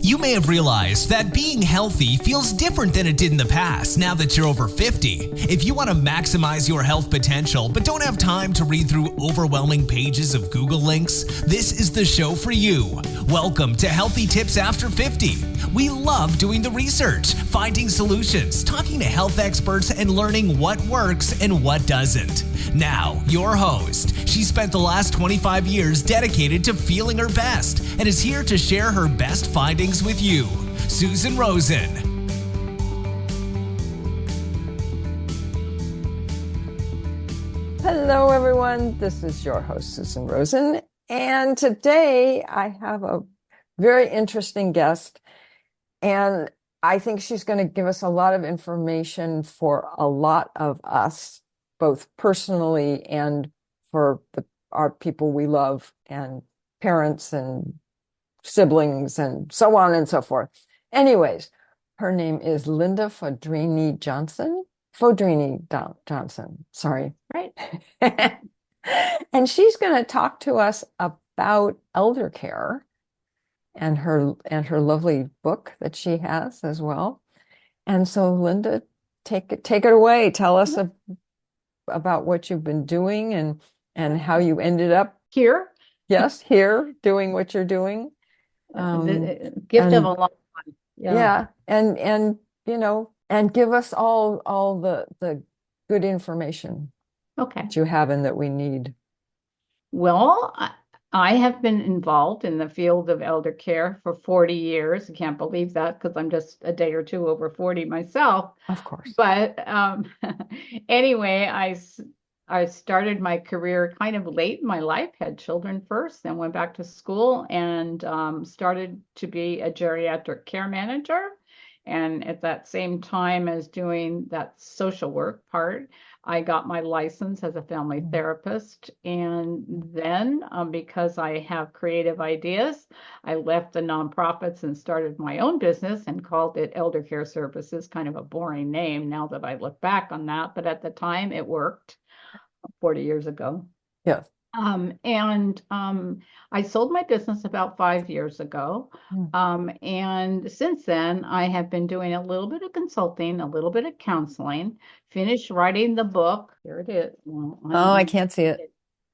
You may have realized that being healthy feels different than it did in the past now that you're over 50. If you want to maximize your health potential but don't have time to read through overwhelming pages of Google links, this is the show for you. Welcome to Healthy Tips After 50. We love doing the research, finding solutions, talking to health experts, and learning what works and what doesn't. Now, your host. She spent the last 25 years dedicated to feeling her best and is here to share her best findings with you, Susan Rosen. Hello, everyone. This is your host, Susan Rosen. And today I have a very interesting guest. And I think she's going to give us a lot of information for a lot of us, both personally and for our people we love and parents and siblings and so on and so forth. Anyways, her name is Linda Fodrini-Johnson. Fodrini-Johnson, sorry. Right. And she's going to talk to us about elder care and her lovely book that she has as well. And so, Linda, take it away. Tell us about what you've been doing and how you ended up Here. Yes, here doing what you're doing. The gift of a lifetime. Yeah, and you know, and give us all the good information Okay. that you have and that we need. Well, I have been involved in the field of elder care for 40 years. I can't believe that because I'm just a day or two over 40 myself. Of course. But anyway, I started my career kind of late in my life, had children first, then went back to school and started to be a geriatric care manager. And at that same time as doing that social work part, I got my license as a family therapist. And then because I have creative ideas, I left the nonprofits and started my own business and called it Elder Care Services, kind of a boring name now that I look back on that. But at the time it worked 40 years ago. Yes. I sold my business about 5 years ago. And since then, I have been doing a little bit of consulting, a little bit of counseling, finished writing the book. Here it is. Well, I can't see it.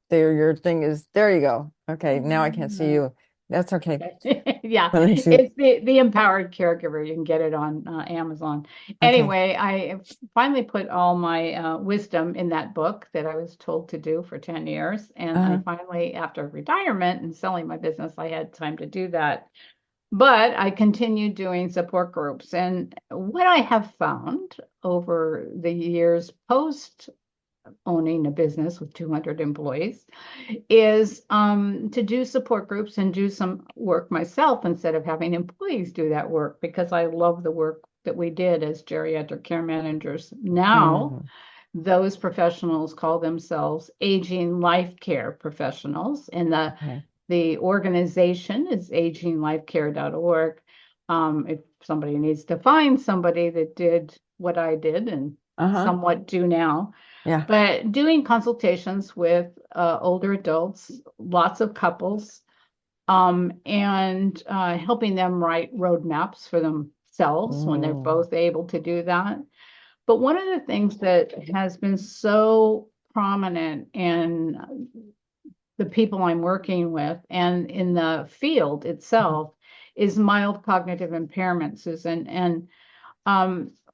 There, your thing is, there you go. Okay, now I can't see you. That's okay. Yeah, it's the Empowered Caregiver. You can get it on Amazon. Okay. Anyway, I finally put all my wisdom in that book that I was told to do for 10 years. And I finally, after retirement and selling my business, I had time to do that. But I continued doing support groups. And what I have found over the years post owning a business with 200 employees is to do support groups and do some work myself instead of having employees do that work, because I love the work that we did as geriatric care managers. Now, those professionals call themselves aging life care professionals, and the organization is aginglifecare.org. If somebody needs to find somebody that did what I did and somewhat do now. Yeah. But doing consultations with older adults, lots of couples, and helping them write roadmaps for themselves when they're both able to do that. But one of the things that has been so prominent in the people I'm working with and in the field itself is mild cognitive impairment, Susan. And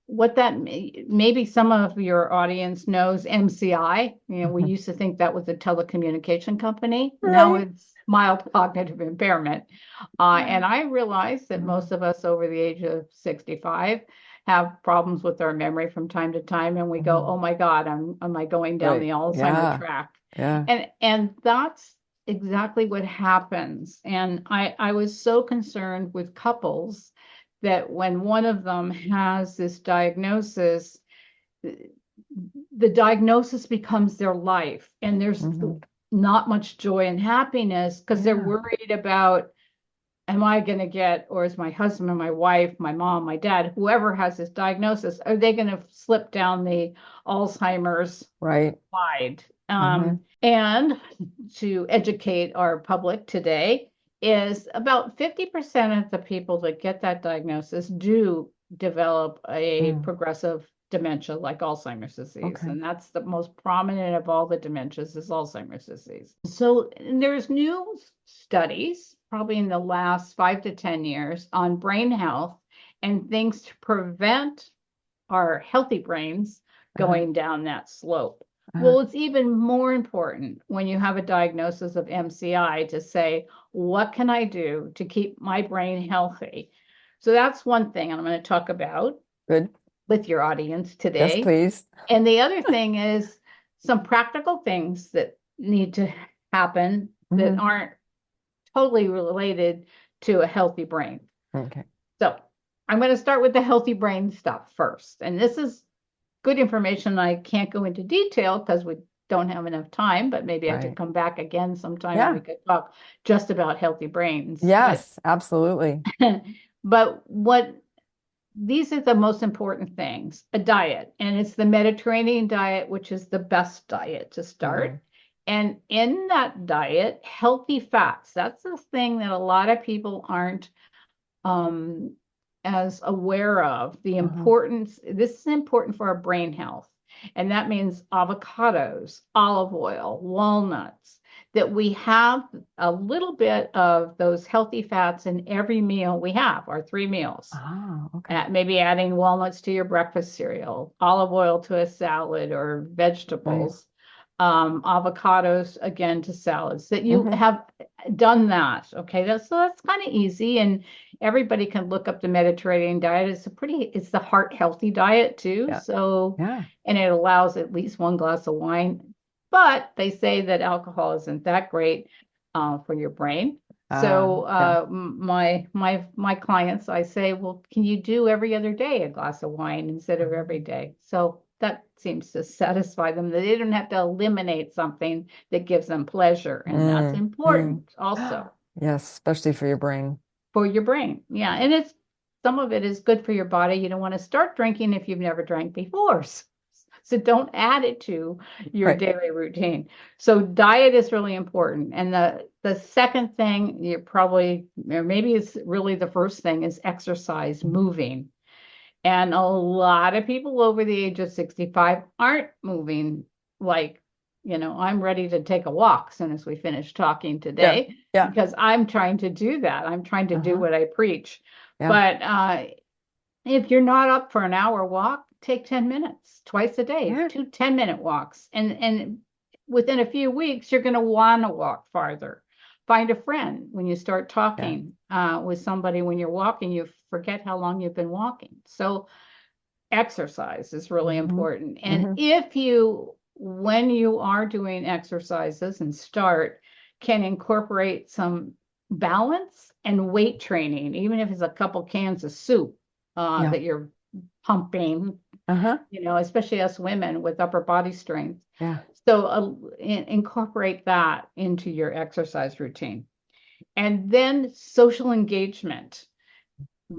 what that maybe some of your audience knows MCI. You know, we used to think that was a telecommunication company. Right. Now it's mild cognitive impairment. And I realize that most of us over the age of 65 have problems with our memory from time to time. And we go, oh my God, am I going down the Alzheimer track? Yeah. And that's exactly what happens. And I was so concerned with couples that when one of them has this diagnosis, the diagnosis becomes their life, and there's not much joy and happiness because they're worried about, am I going to get, or is my husband or my wife, my mom, my dad, whoever has this diagnosis, are they going to slip down the Alzheimer's slide? And to educate our public today, is about 50% of the people that get that diagnosis do develop a progressive dementia like Alzheimer's disease. Okay. And that's the most prominent of all the dementias is Alzheimer's disease. So there's new studies, probably in the last 5 to 10 years, on brain health and things to prevent our healthy brains going down that slope. Well, it's even more important when you have a diagnosis of MCI to say, what can I do to keep my brain healthy? So that's one thing I'm going to talk about with your audience today. Yes, please. And the other thing is some practical things that need to happen that aren't totally related to a healthy brain. Okay. So I'm going to start with the healthy brain stuff first. And this is good information. I can't go into detail because we don't have enough time, but maybe I could come back again sometime and we could talk just about healthy brains. Yes, absolutely. But these are the most important things. A diet, and it's the Mediterranean diet, which is the best diet to start. And in that diet, healthy fats, that's the thing that a lot of people aren't as aware of the importance. This is important for our brain health. And that means avocados, olive oil, walnuts, that we have a little bit of those healthy fats in every meal we have, our 3 meals. Maybe adding walnuts to your breakfast cereal, olive oil to a salad or vegetables, avocados again to salads, that you have done that. Okay, that's kind of easy, and everybody can look up the Mediterranean diet. It's the heart healthy diet too. And it allows at least 1 glass of wine, but they say that alcohol isn't that great for your brain. My clients, I say, well, can you do every other day a glass of wine instead of every day? So that seems to satisfy them, that they don't have to eliminate something that gives them pleasure. And that's important also. Yes, especially for your brain. For your brain. Yeah. And some of it is good for your body. You don't want to start drinking if you've never drank before. So don't add it to your daily routine. So diet is really important. And the second thing you probably, or maybe it's really the first thing, is exercise, moving. And a lot of people over the age of 65 aren't moving. Like, I'm ready to take a walk as soon as we finish talking today, because I'm trying to do that. I'm trying to do what I preach. But if you're not up for an hour walk, take 10 minutes twice a day, 2 10-minute walks. And within a few weeks, you're going to want to walk farther. Find a friend. When you start talking with somebody when you're walking, you forget how long you've been walking. So exercise is really important. And if you, when you are doing exercises and can incorporate some balance and weight training, even if it's a couple cans of soup that you're pumping, especially us women with upper body strength. So incorporate that into your exercise routine. And then social engagement.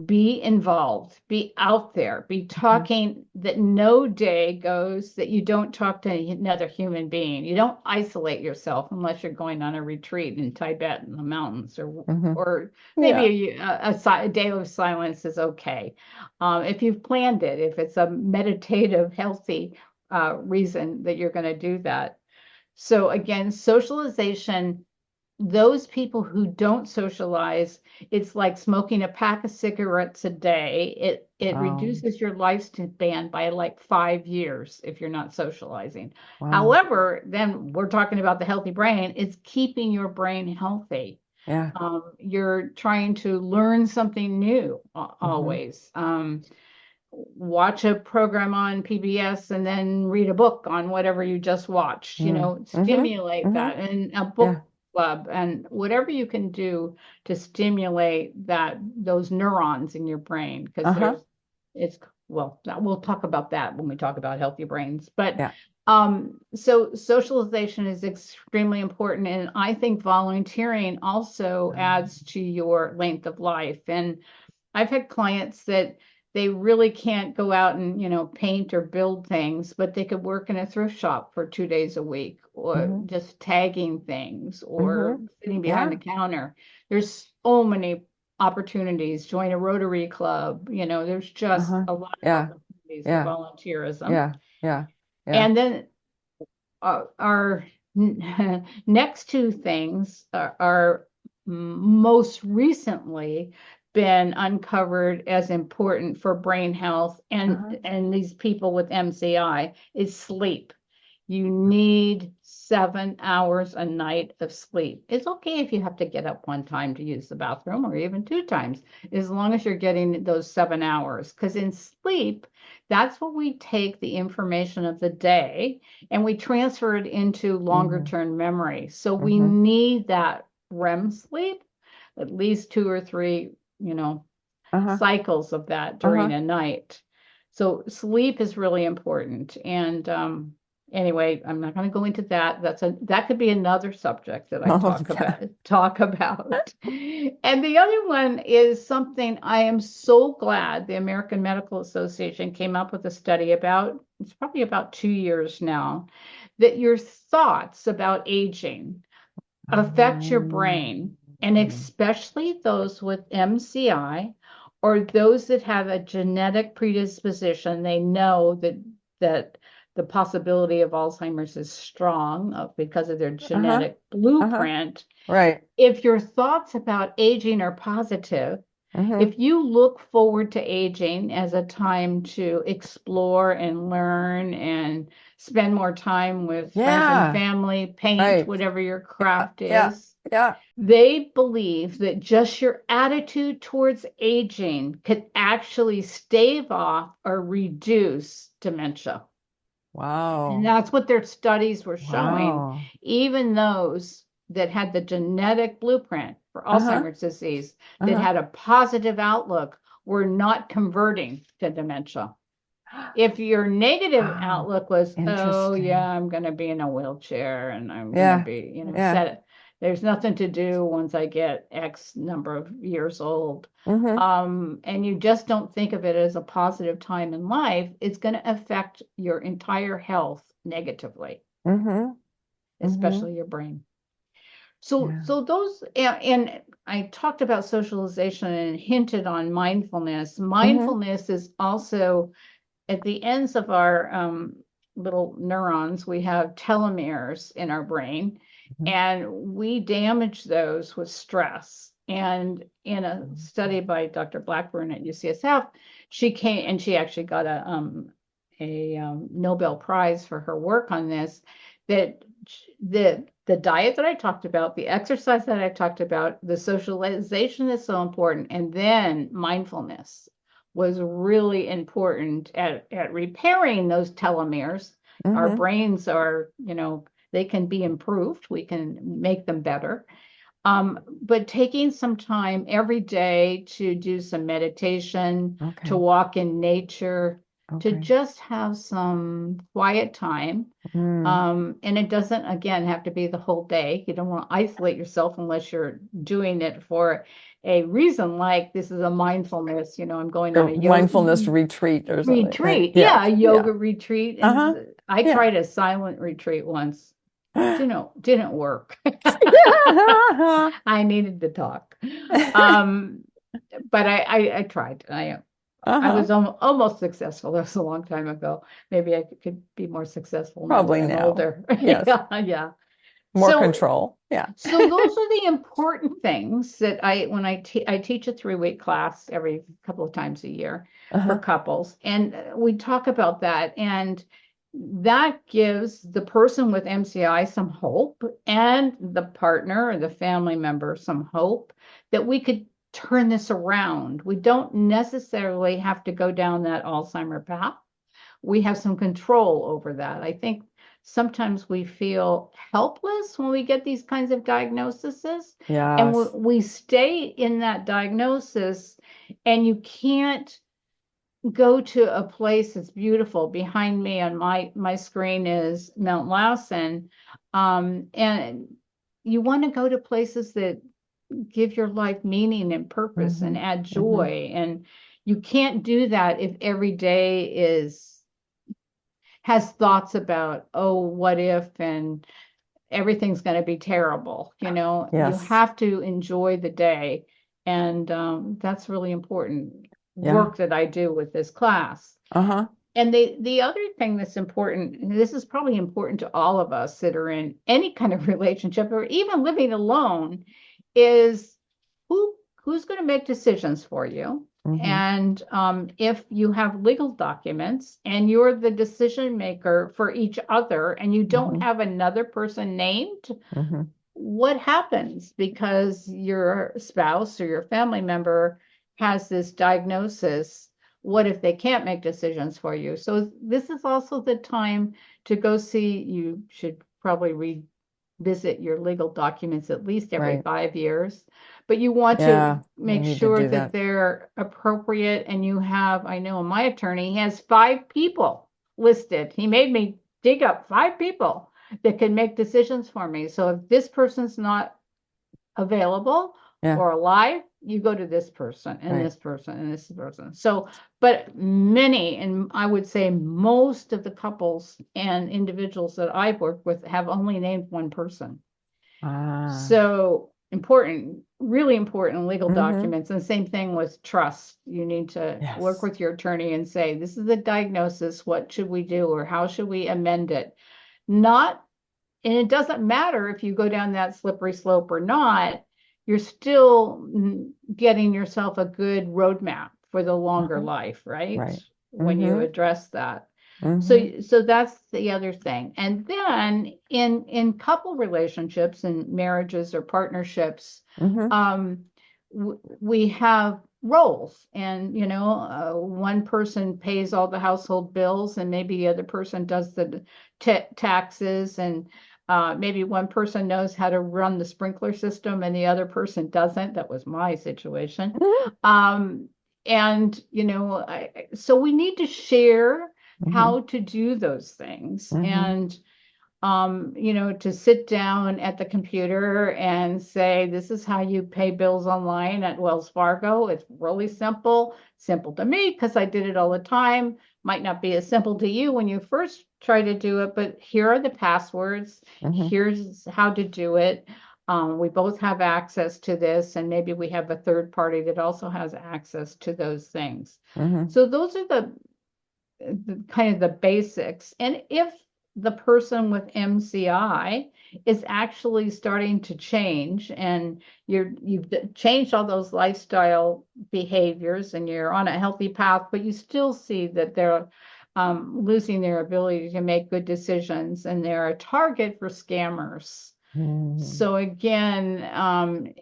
Be involved, be out there, be talking, that no day goes that you don't talk to another human being. You don't isolate yourself unless you're going on a retreat in Tibet in the mountains, or maybe a day of silence is okay. If you've planned it, if it's a meditative, healthy reason that you're going to do that. So again, socialization. Those people who don't socialize, it's like smoking a pack of cigarettes a day. It reduces your lifespan by like 5 years if you're not socializing. However, then we're talking about the healthy brain. It's keeping your brain healthy. You're trying to learn something new always. Watch a program on PBS and then read a book on whatever you just watched. Stimulate that, and a book club, and whatever you can do to stimulate those neurons in your brain, because we'll talk about that when we talk about healthy brains. But so socialization is extremely important, and I think volunteering also adds to your length of life. And I've had clients that they really can't go out and paint or build things, but they could work in a thrift shop for 2 days a week, or just tagging things, or sitting behind the counter. there's so many opportunities. Join a Rotary Club. There's just Uh-huh. a lot of Yeah. opportunities for Yeah. volunteerism. Yeah. Yeah. Yeah. And then our next two things are most recently been uncovered as important for brain health Uh-huh. and these people with MCI is sleep. You need 7 hours a night of sleep. It's okay if you have to get up one time to use the bathroom or even two times, as long as you're getting those 7 hours. Because in sleep, that's where we take the information of the day and we transfer it into longer Mm-hmm. term memory. So we Mm-hmm. need that REM sleep, at least 2 or 3, Uh-huh. cycles of that during Uh-huh. a night. So sleep is really important. And anyway, I'm not going to go into that. That could be another subject that I Oh, talk yeah. about talk about. And the other one is something I am so glad the American Medical Association came up with a study about. It's probably about 2 years now, that your thoughts about aging affect your brain, and Mm. especially those with MCI or those that have a genetic predisposition. They know that the possibility of Alzheimer's is strong because of their Uh-huh. genetic Uh-huh. blueprint. Right. If your thoughts about aging are positive, Mm-hmm. if you look forward to aging as a time to explore and learn and spend more time with friends and Yeah. family, paint, Right. whatever your Yeah. craft Yeah. is, Yeah. they believe that just your attitude towards aging could actually stave off or reduce dementia. And Wow. that's what their studies were showing. Wow. Even those that had the genetic blueprint for Uh-huh. Alzheimer's disease, that Uh-huh. had a positive outlook, were not converting to dementia. If your negative Wow. outlook was, oh, yeah, Interesting. I'm going to be in a wheelchair and I'm going to Yeah. be, Yeah. there's nothing to do once I get X number of years old. Mm-hmm. And you just don't think of it as a positive time in life, it's going to affect your entire health negatively, Mm-hmm. Mm-hmm. especially your brain. So, Yeah. so those, and I talked about socialization and hinted on mindfulness. Mm-hmm. Mindfulness is also at the ends of our little neurons, we have telomeres in our brain, and we damage those with stress. And in a study by Dr. Blackburn at UCSF, she came and she actually got a Nobel Prize for her work on this. That the diet that I talked about, the exercise that I talked about, the socialization is so important, and then mindfulness was really important at repairing those telomeres. Our Mm-hmm. brains are, they can be improved. We can make them better. But taking some time every day to do some meditation, to Okay. walk in nature, to Okay. just have some quiet time. Mm. And it doesn't, again, have to be the whole day. You don't want to isolate yourself unless you're doing it for a reason, like this is a mindfulness, I'm going on A a yoga mindfulness retreat or something, right? retreat. Yeah. Yeah, a Yeah. yoga retreat. Uh-huh. And I Yeah. tried a silent retreat once. Didn't work. I needed to talk. Um, but I tried. I Uh-huh. was almost successful. That was a long time ago. Maybe I could be more successful now that Probably I'm now. older. Yes. Yeah, yeah. More So control. Yeah. so those are the important things that when I teach a 3-week class every couple of times a year for Uh-huh. couples, and we talk about that, and that gives the person with MCI some hope, and the partner or the family member some hope that we could turn this around. We don't necessarily have to go down that Alzheimer path. We have some control over that. I think sometimes we feel helpless when we get these kinds of diagnoses, and Yes. we stay in that diagnosis, and you can't go to a place that's beautiful. Behind me on my screen is Mount Lassen, and you want to go to places that give your life meaning and purpose Mm-hmm. and add Mm-hmm. joy, and you can't do that if every day has thoughts about, oh, what if, and everything's going to be terrible. You know, you Yes. have to enjoy the day. And that's really important Yeah. work that I do with this class. Uh-huh. And the other thing that's important, and this is probably important to all of us that are in any kind of relationship or even living alone, is who who's going to make decisions for you. Mm-hmm. And if you have legal documents and you're the decision maker for each other and you don't Mm-hmm. have another person named, Mm-hmm. what happens because your spouse or your family member has this diagnosis? What if they can't make decisions for you? So this is also the time to go see. You should probably revisit your legal documents at least every Right. 5 years, but you want to Yeah, we make need to sure do that that. they're appropriate. And you have, I know my attorney has 5 people listed. He made me dig up 5 people that can make decisions for me. So if this person's not available Yeah, or alive, you go to this person and right. this person and this person. So, but many, and I would say most of the couples and individuals that I've worked with have only named one person. Ah. So important, really important legal Mm-hmm. documents. And same thing with trust. You need to work Yes. with your attorney and say, this is the diagnosis. What should we do? Or how should we amend it? Not, and it doesn't matter if you go down that slippery slope or not, you're still getting yourself a good roadmap for the longer Uh-huh. life, right? Right. When you Mm-hmm. address that. Mm-hmm. So that's the other thing. And then in couple relationships and marriages or partnerships, Mm-hmm. um, we have roles, and one person pays all the household bills, and maybe the other person does the taxes, and maybe one person knows how to run the sprinkler system and the other person doesn't. That was my situation. Um, and so we need to share Mm-hmm. how to do those things. Mm-hmm. And to sit down at the computer and say, this is how you pay bills online at Wells Fargo. It's really simple, simple to me because I did it all the time. Might not be as simple to you when you first try to do it, but here are the passwords. Mm-hmm. Here's how to do it. We both have access to this, and maybe we have a third party that also has access to those things. Mm-hmm. So those are the kind of the basics. And if the person with MCI is actually starting to change and you've changed all those lifestyle behaviors and you're on a healthy path, but you still see that they're losing their ability to make good decisions and they're a target for scammers. Mm-hmm. So again,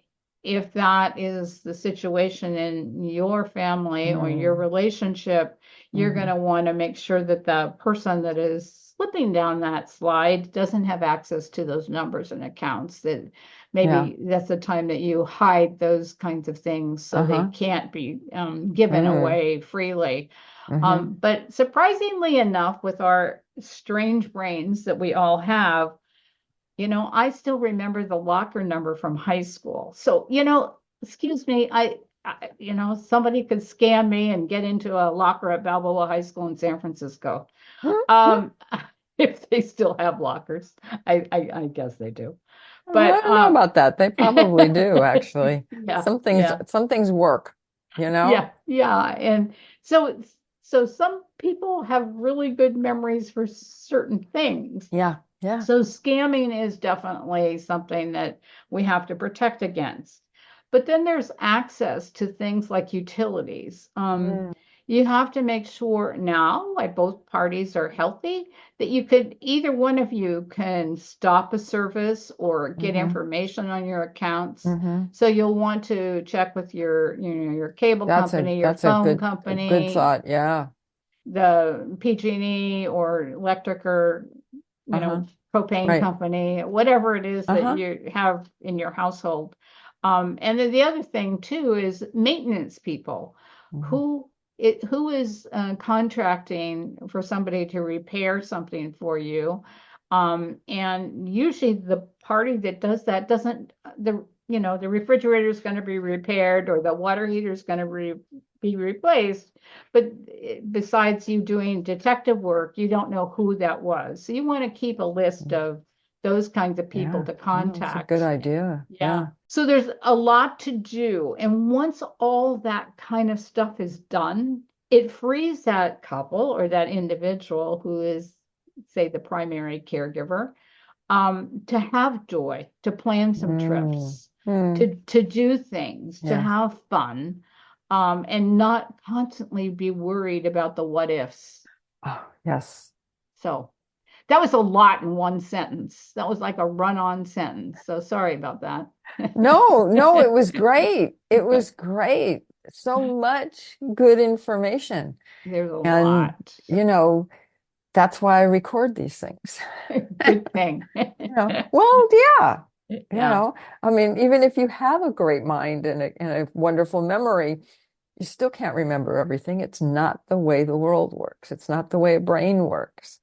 if that is the situation in your family or your relationship, you're going Mm-hmm. to want to make sure that the person that is slipping down that slide doesn't have access to those numbers and accounts. That Yeah. maybe that's the time that you hide those kinds of things so they Uh-huh. can't be given Mm-hmm. away freely. Mm-hmm. But surprisingly enough, with our strange brains that we all have, I still remember the locker number from high school. So, excuse me, somebody could scam me and get into a locker at Balboa High School in San Francisco. Um, if they still have lockers, I guess they do. Well, I But don't know about that. They probably do, actually. yeah, Some yeah. things work, you know? Yeah, yeah. And so some people have really good memories for certain things. Yeah. Yeah. So scamming is definitely something that we have to protect against. But then there's access to things like utilities. Mm. You have to make sure now, like both parties are healthy, that you could either one of you can stop a service or get Mm-hmm. information on your accounts. Mm-hmm. So you'll want to check with your cable company, your That's a phone good company, thought. Yeah. the PG&E or electric or you Uh-huh. know, propane Right. company, whatever it is that Uh-huh. you have in your household. And then the other thing too is maintenance people Mm-hmm. who who is contracting for somebody to repair something for you. And usually the party that does that doesn't the refrigerator is going to be repaired or the water heater is going to be replaced, but besides you doing detective work, you don't know who that was. So you want to keep a list of those kinds of people Yeah. to Oh, that's a good contact. idea. Yeah. Yeah. So there's a lot to do. And once all that kind of stuff is done, it frees that couple or that individual who is, say, the primary caregiver, to have joy, to plan some Mm. trips, Mm. to do things, to Yeah. have fun, and not constantly be worried about the what ifs. Oh, yes. So that was a lot in one sentence. That was like a run-on sentence. So sorry about that. No, no, it was great. It was great. So much good information. There's a And, lot. you know, that's why I record these things. Good thing. Well, yeah. Yeah. I mean, even if you have a great mind and a wonderful memory, you still can't remember everything. It's not the way the world works. It's not the way a brain works.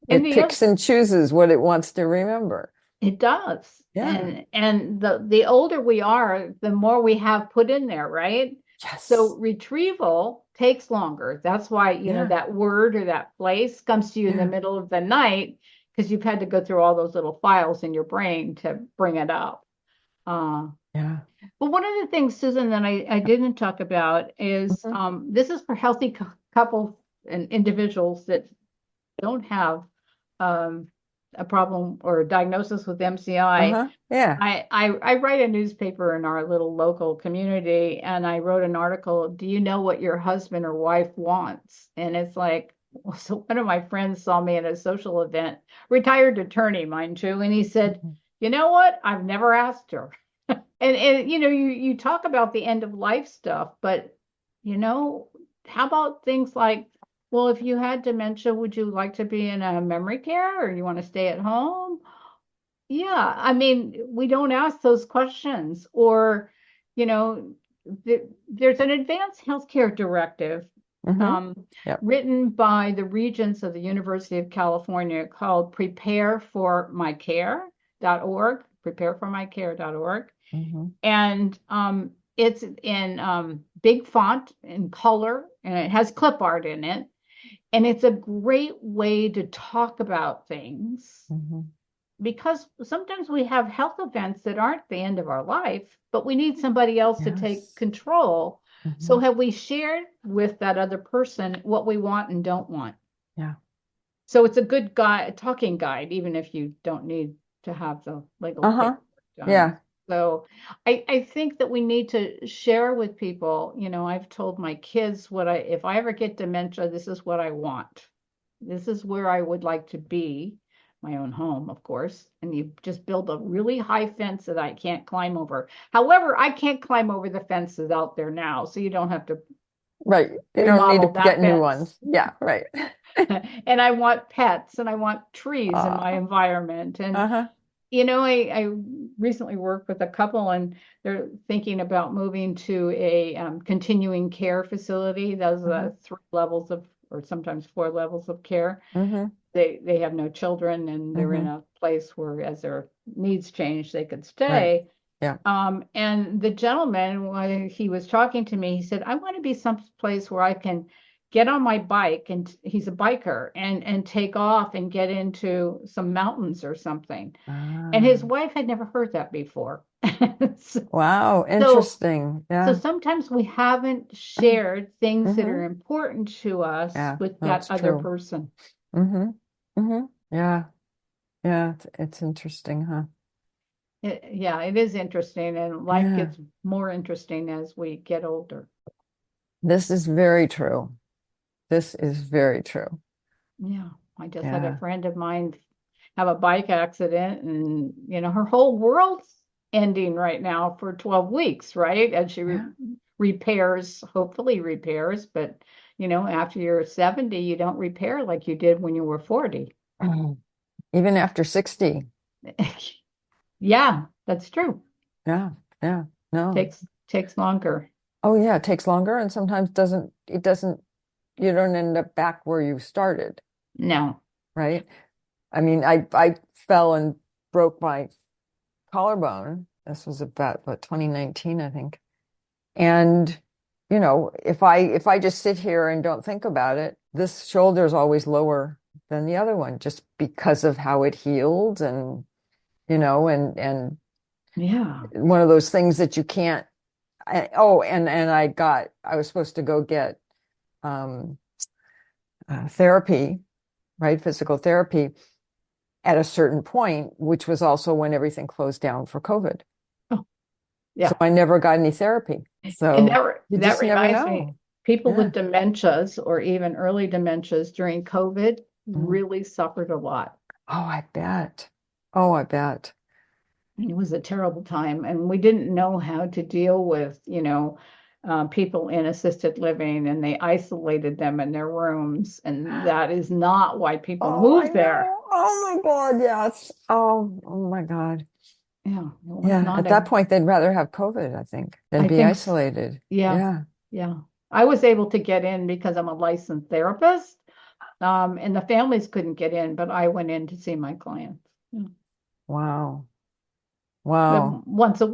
And It the other, picks and chooses what it wants to remember. it does. Yeah. And the older we are, the more we have put in there, right? So Yes. retrieval takes longer. That's why, Yeah. that word or that place comes to you in the Yeah. middle of the night because you've had to go through all those little files in your brain to bring it up. Uh, Yeah. but one of the things, Susan, that I didn't talk about is, Mhm. this is for healthy couples and individuals that don't have, um, a problem or a diagnosis with MCI. Uh-huh. Yeah. I write a newspaper in our little local community, and I wrote an article. Do you know what your husband or wife wants? And it's like, so one of my friends saw me at a social event, retired attorney, mind you, and he said, Mhm. you know what? I've never asked her. And you talk about the end of life stuff, but you know, how about things like, well, if you had dementia, would you like to be in a memory care or you want to stay at home? Yeah, I mean, we don't ask those questions. Or, you know, there's an advanced healthcare directive, Mhm. um, Yep. written by the regents of the University of California called prepareformycare.org. Mhm. And it's in, big font in color, and it has clip art in it. And it's a great way to talk about things Mhm. because sometimes we have health events that aren't the end of our life, but we need somebody else to take Yes. control. So Mhm. have we shared with that other person what we want and don't want? Yeah. So it's a good guide, talking guide, even if you don't need to have the legal Uh-huh. paperwork done. Yeah. So I think that we need to share with people. I've told my kids if I ever get dementia, this is what I want. This is where I would like to be, my own home, of course. And you just build a really high fence that I can't climb over. However, I can't climb over the fences out there now, so you don't have to Right. You don't need remodel to get that new fence. ones. Yeah, right. And I want pets and I want trees in my Uh, environment. And uh-huh. I recently worked with a couple, and they're thinking about moving to a, continuing care facility. Those Uh-huh. are 3 levels of, or sometimes 4 levels of care. Mm-hmm. They have no children, and they're in Mm-hmm. a place where, as their needs change, they could Right. stay. Yeah. And the gentleman, when he was talking to me, he said, I want to be someplace where I can get on my bike, and he's a biker, and take off and get into some mountains or something. And Ah. his wife had never heard that before. So, Wow. so Interesting. so Yeah. sometimes we haven't shared things that Mm-hmm. are important to us Yeah. with that That's other true. person. Mm-hmm. Mm-hmm. Yeah. Yeah. It's interesting, huh? Yeah, it is interesting, and life Yeah. gets more interesting as we get older. This is very true. This is very true. Yeah, I just had a Yeah. friend of mine have a bike accident, and her whole world's ending right now for 12 weeks, right? And she Yeah. repairs, hopefully repairs, but after you're 70, you don't repair like you did when you were 40. Even after 60. Yeah, that's true. Yeah. Yeah. No. Takes longer. Oh yeah, it takes longer and sometimes doesn't you don't end up back where you started, No. right? I mean, I fell and broke my collarbone. This was about what 2019, I think. And if I just sit here and don't think about it, this shoulder is always lower than the other one, just because of how it healed, and and Yeah. one of those things that you can't. And I was supposed to go get um, therapy, right? Physical therapy at a certain point, which was also when everything closed down for COVID. Oh, So yeah. I never got any therapy. And So you that just never reminds me, know. people Yeah. with dementias or even early dementias during COVID Mhm. really suffered a lot. Oh, I bet. Oh, I bet. It was a terrible time, and we didn't know how to deal with, people in assisted living, and they isolated them in their rooms, and that is not why people Oh, I move there. know. Oh my God, yes. Oh my God. Yeah, it was Yeah. not At a, that point, they'd rather have COVID, I think, than I be think, isolated. yeah, Yeah. yeah. I was able to get in because I'm a licensed therapist, and the families couldn't get in, but I went in to see my clients. Yeah. Wow. But Wow. once a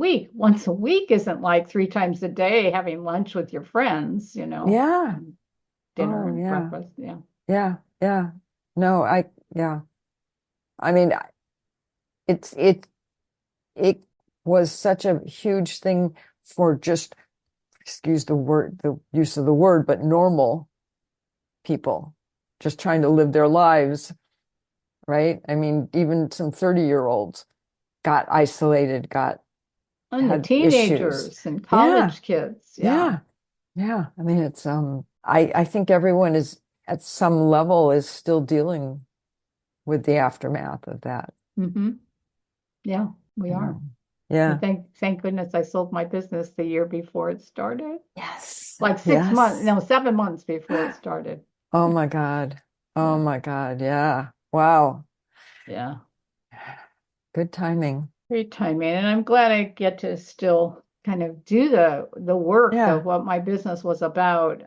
week isn't like 3 times a day having lunch with your friends, Yeah. dinner Oh, and yeah. breakfast. Yeah. Yeah. Yeah. No, yeah. I mean, it's, it was such a huge thing for just, excuse the use of the word, but normal people just trying to live their lives, right? I mean, even some 30-year-olds got isolated, And the had issues. teenagers and Yeah. college kids. Yeah. Yeah. Yeah. I mean, I think everyone is at some level is still dealing with the aftermath of that. hmm Yeah, we Yeah. are. Yeah. But thank goodness I sold my business the year before it started. Yes. Like 6 months, Yes. no, 7 months before it started. Oh my God. Oh Yeah. my God. Yeah. Wow. Yeah. Good timing. Great timing. And I'm glad I get to still kind of do the work Yeah. of what my business was about.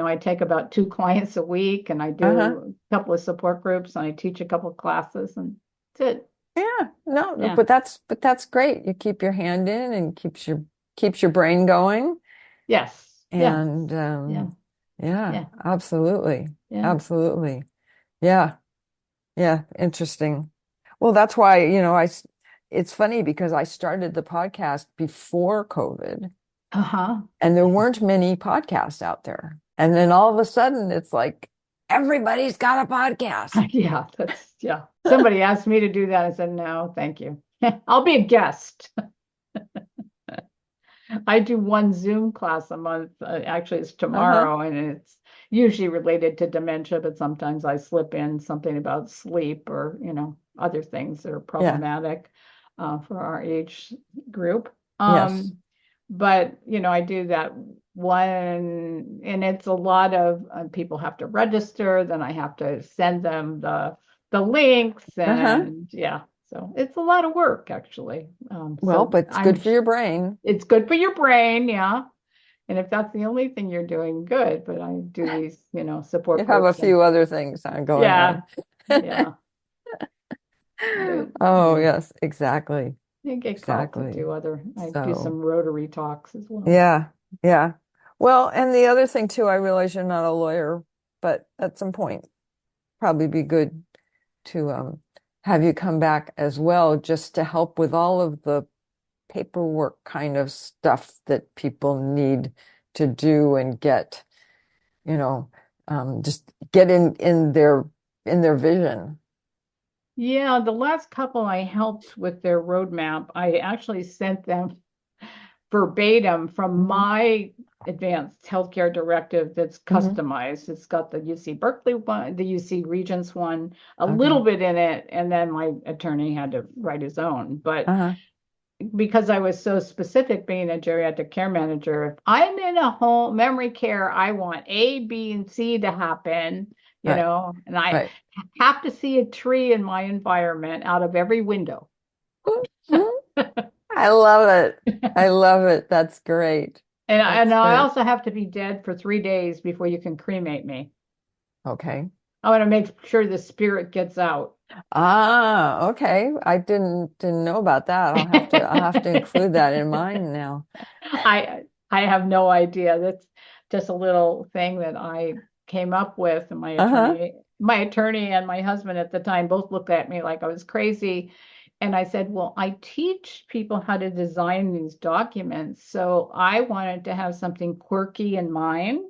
I take about 2 clients a week, and I Uh-huh. do a couple of support groups, and I teach a couple of classes, and that's it. Yeah. No, Yeah. but that's great. You keep your hand in and keeps your brain going. Yes. Yes. And Yeah. yeah, Yeah. absolutely. Yeah. Absolutely. Yeah. Yeah. Interesting. Well, that's why, it's funny because I started the podcast before COVID Uh-huh. and there weren't many podcasts out there. And then all of a sudden it's like everybody's got a podcast. Yeah. Somebody asked me to do that. I said, no, thank you. I'll be a guest. I do one Zoom class a month. Actually, it's Uh-huh. tomorrow, and it's usually related to dementia, but sometimes I slip in something about sleep or, other things that are Yeah. problematic for our age group. Yes. But, I do that one, and it's a lot of people have to register, then I have to send them the links, Uh-huh. and yeah. So it's a lot of work, actually. Well, So but it's good for your brain. it's good for your brain, yeah. And if that's the only thing you're doing, good. But I do these, You support have a groups, and few other things going yeah, on. yeah. But, Oh, yeah, yes, exactly. I get called to Exactly. do I do So, some Rotary talks as well. yeah, yeah. Well, and the other thing too, I realize you're not a lawyer, but at some point, probably be good to have you come back as well, just to help with all of the paperwork kind of stuff that people need to do and get, you know, just get in their vision. Yeah, the last couple I helped with their roadmap, I actually sent them verbatim from Hmm. my advanced healthcare directive that's Hmm. customized. It's got the UC Berkeley one, the UC Regents one, a little Okay. bit in it, and then my attorney had to write his own. But Uh-huh. because I was so specific being a geriatric care manager, if I'm in a home memory care, I want A, B, and C to happen, Right. and I Right. have to see a tree in my environment out of every window. Mhm. I love it. I love it. That's great. And That's I great. also have to be dead for 3 days before you can cremate me. Okay. I want to make sure the spirit gets out. Ah, okay. I didn't know about that. I'll have to include that in mine now. I have no idea. That's just a little thing that I came up with, and my Uh-huh. attorney my attorney and my husband at the time both looked at me like I was crazy. And I said, well, I teach people how to design these documents. So I wanted to have something quirky in mind.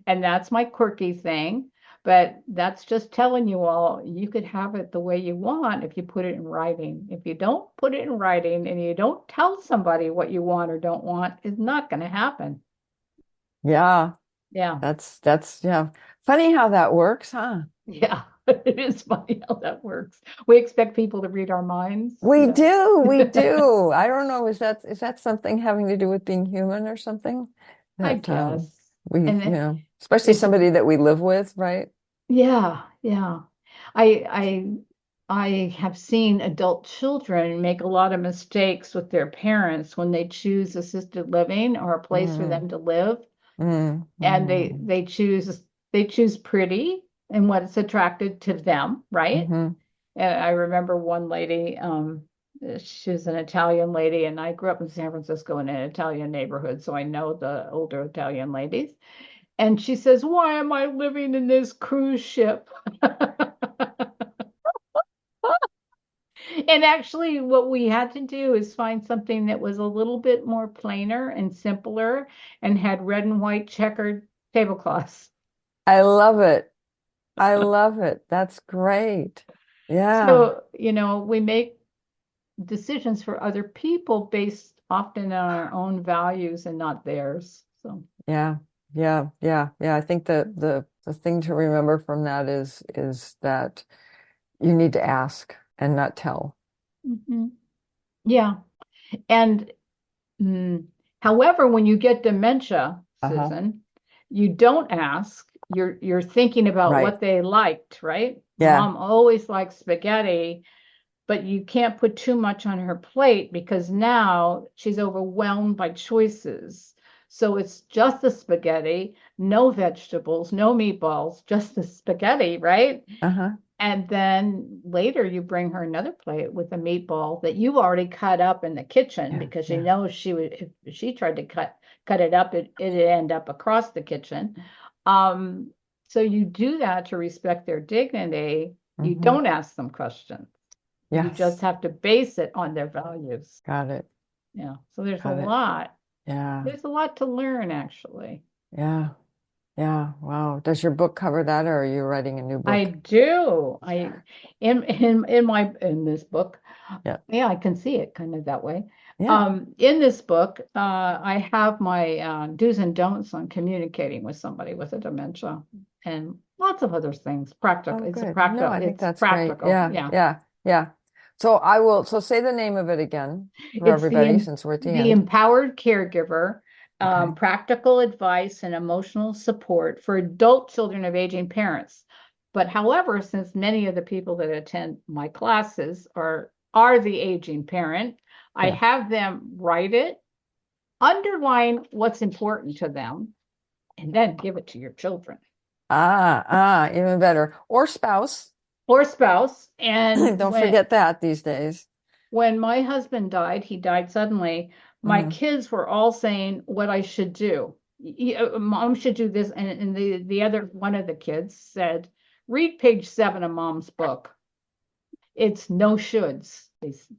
And that's my quirky thing. But that's just telling you all you could have it the way you want if you put it in writing. If you don't put it in writing and you don't tell somebody what you want or don't want, it's not going to happen. Yeah, Yeah. yeah. Funny how that works, huh? Yeah. It is funny how that works. We expect people to read our minds. We Yeah. do, we do. I don't know, is that something having to do with being human or something? I That guess. we, And especially it's somebody that we live with, right? yeah, yeah. I I have seen adult children make a lot of mistakes with their parents when they choose assisted living or a place for Mm, them to live, mm, and mm, they choose pretty and what is attracted to them, right? mm-hmm. And I remember one lady, she was an Italian lady, and I grew up in San Francisco in an Italian neighborhood, so I know the older Italian ladies. And she says, why am I living in this cruise ship? And actually, what we had to do is find something that was a little bit more plainer and simpler and had red and white checkered tablecloths. I love it. I love it. That's great. Yeah, So, we make decisions for other people based often on our own values and not theirs. So, yeah, yeah. I think that the thing to remember from that is that you need to ask and not tell. mhm. Yeah. And however, when you get dementia, Uh-huh. Susan, you don't ask. You're thinking about Right. what they liked, right? Yeah. Mom always liked spaghetti, but you can't put too much on her plate because now she's overwhelmed by choices. So it's just the spaghetti, no vegetables, no meatballs, just the spaghetti, right? Uh-huh. And then later you bring her another plate with a meatball that you already cut up in the kitchen Yeah, because you yeah. know she would if she tried to cut it up, it'd end up across the kitchen. Um, so you do that to respect their dignity. You Mm-hmm. don't ask them questions. You just Yes. have to base it on their values. Got it. Yeah. So there's a Got it. lot. Yeah. There's a lot to learn actually. Yeah. Yeah. Wow. Does your book cover that, or are you writing a new I book? do. I in this book, Yeah. yeah, I can see it kind of that way. Yeah. In this book, I have my do's and don'ts on communicating with somebody with a dementia and lots of other things. Oh, Practical. good. No, I think It's that's great. practical. Yeah. Yeah. Yeah. Yeah. So say the name of it again for It's everybody since we're at the the end. empowered caregiver, Okay. practical advice and emotional support for adult children of aging parents. But however, since many of the people that attend my classes are the aging parent, I Yeah. have them write it, underline what's important to them, and then give it to your children Even better. Or spouse. or spouse. And Don't forget that these days. when my husband died, he died suddenly. My Mm. kids were all saying what I should do. Mom should do this. And the other one of the kids said, read page 7 of mom's book. It's no shoulds.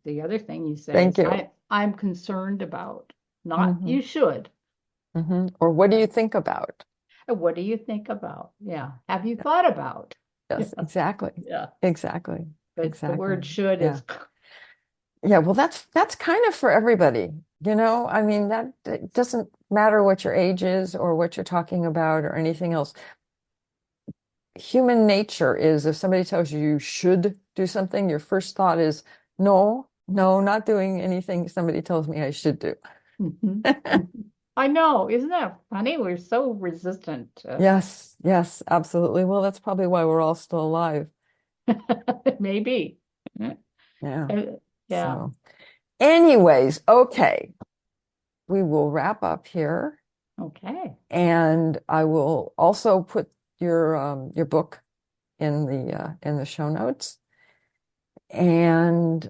The other thing you say Thank is, you. I'm concerned about, not Hmm. you should. Or what do Yeah. you think about? What do you think about? Yeah. Have you Yeah. thought about? Yes, Yeah. exactly. Yeah. Exactly. But the Exactly. word should Yeah. is, Yeah, well, that's kind of for everybody, I mean, that it doesn't matter what your age is or what you're talking about or anything else. Human nature is if somebody tells you you should do something, your first thought is, no, no, not doing anything somebody tells me I should do. Mhm. I know, isn't that funny? We're so resistant to Yes, yes, absolutely. Well, that's probably why we're all still alive. maybe. Yeah. Uh, Yeah. So, anyways, okay, we will wrap up here. Okay. And I will also put your book in the show notes. And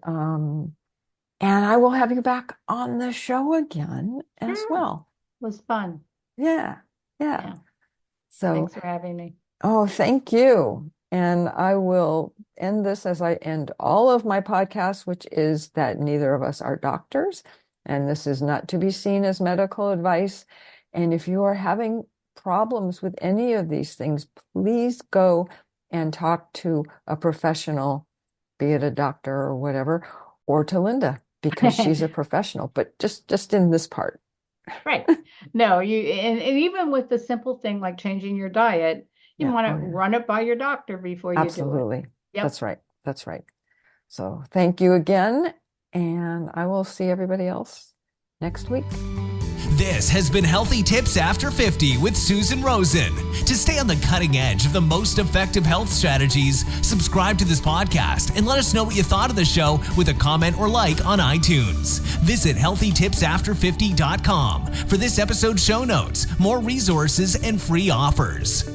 I will have you back on the show again as Sure. It well. was fun. Yeah. Yeah. Yeah. So, Thanks for having me. oh, thank you. And I will end this as I end all of my podcasts, which is that neither of us are doctors, and this is not to be seen as medical advice. And if you are having problems with any of these things, please go and talk to a professional, be it a doctor or whatever, or to Linda, because she's a professional, but just in this part. Right. No, and even with the simple thing like changing your diet, you want to run it by your doctor before you do it. Absolutely. Yep. That's right. That's right. So thank you again, and I will see everybody else next week. This has been Healthy Tips After 50 with Susan Rosen. To stay on the cutting edge of the most effective health strategies, subscribe to this podcast and let us know what you thought of the show with a comment or like on iTunes. Visit healthytipsafter50.com for this episode's show notes, more resources, and free offers.